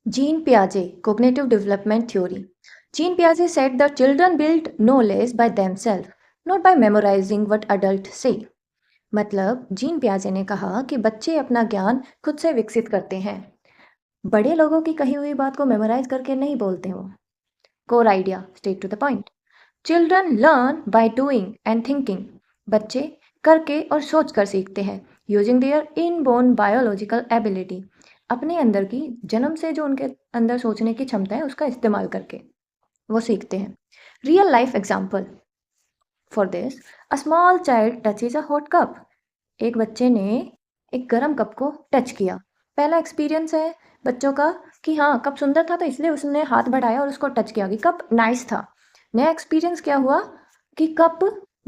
Jean Piaget, Cognitive Development Theory. Jean Piaget said that children build knowledge by themselves, not by memorizing what adults say. मतलब gene पियाजे ने कहा कि बच्चे अपना ज्ञान खुद से विकसित करते हैं, बड़े लोगों की कही हुई बात को मेमोराइज करके नहीं बोलते हो। Core idea, straight to the point. Children learn by doing and thinking. बच्चे करके और सोच कर सीखते हैं, using their inborn biological ability. अपने अंदर की जन्म से जो उनके अंदर सोचने की क्षमता है उसका इस्तेमाल करके वो सीखते हैं। Real life example for this, a small child touches a hot cup. एक बच्चे ने एक गर्म कप को टच किया। पहला एक्सपीरियंस है बच्चों का कि हाँ कप सुंदर था तो इसलिए उसने हाथ बढ़ाया और उसको टच किया कि कप नाइस था। नया एक्सपीरियंस क्या हुआ कि कप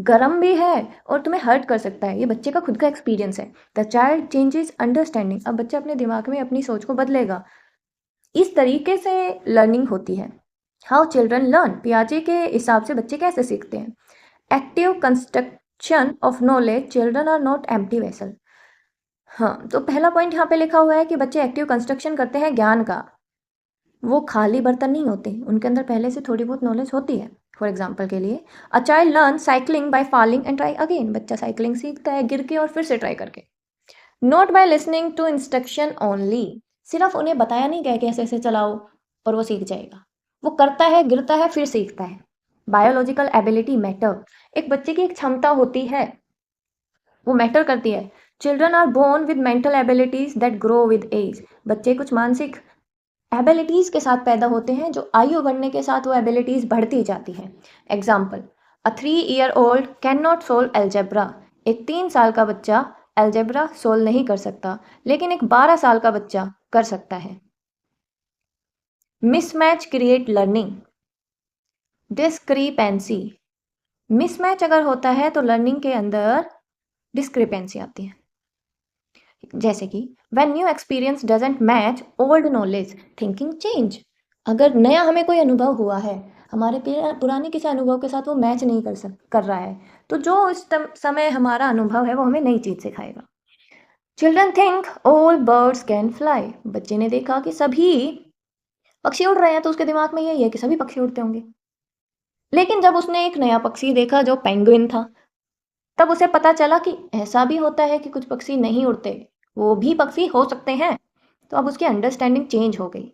गर्म भी है और तुम्हें हर्ट कर सकता है। ये बच्चे का खुद का एक्सपीरियंस है। The child changes understanding. अब बच्चा अपने दिमाग में अपनी सोच को बदलेगा। इस तरीके से लर्निंग होती है। हाउ चिल्ड्रन लर्न, पियाजे के हिसाब से बच्चे कैसे सीखते हैं। Active construction of knowledge, children are not empty vessel. हाँ, तो पहला पॉइंट यहाँ पे लिखा हुआ है कि बच्चे एक्टिव कंस्ट्रक्शन करते हैं ज्ञान का। वो खाली बर्तन नहीं होते, उनके अंदर पहले से थोड़ी बहुत नॉलेज होती है। फॉर एग्जाम्पल के लिए, a child learn cycling by falling and try again. बच्चा साइकिलिंग सीखता है गिर के और फिर से ट्राई करके। Not by listening to instruction only. सिर्फ उन्हें बताया नहीं गया कि ऐसे ऐसे चलाओ और वो सीख जाएगा। वो करता है, गिरता है, फिर सीखता है। Biological ability matter. एक बच्चे की एक क्षमता होती है, वो मैटर करती है। Children are born with mental abilities that grow with age. बच्चे कुछ मानसिक एबिलिटीज के साथ पैदा होते हैं जो आयु बढ़ने के साथ वो एबिलिटीज बढ़ती जाती हैं। Example, a 3 year old can not solve algebra. एक 3 साल का बच्चा एल्जेब्रा सोल्व नहीं कर सकता, लेकिन एक 12 साल का बच्चा कर सकता है। Mismatch create learning. Discrepancy. Mismatch अगर होता है तो लर्निंग के अंदर डिस्क्रिपेंसी आती है। जैसे कि when new experience doesn't match old knowledge, thinking change. अगर नया हमें कोई अनुभव हुआ है, हमारे पुराने किसी अनुभव के साथ वो मैच नहीं कर रहा है, तो जो इस समय हमारा अनुभव है वो हमें नई चीज सिखाएगा। Children think all birds can fly. बच्चे ने देखा कि सभी पक्षी उड़ रहे हैं, तो उसके दिमाग में यही है कि सभी पक्षी उड़ते होंगे। लेकिन जब उसने एक नया पक्षी देखा जो पेंगुइन था, तब उसे पता चला कि ऐसा भी होता है कि कुछ पक्षी नहीं उड़ते, वो भी पक्षी हो सकते हैं। तो अब उसकी अंडरस्टैंडिंग चेंज हो गई।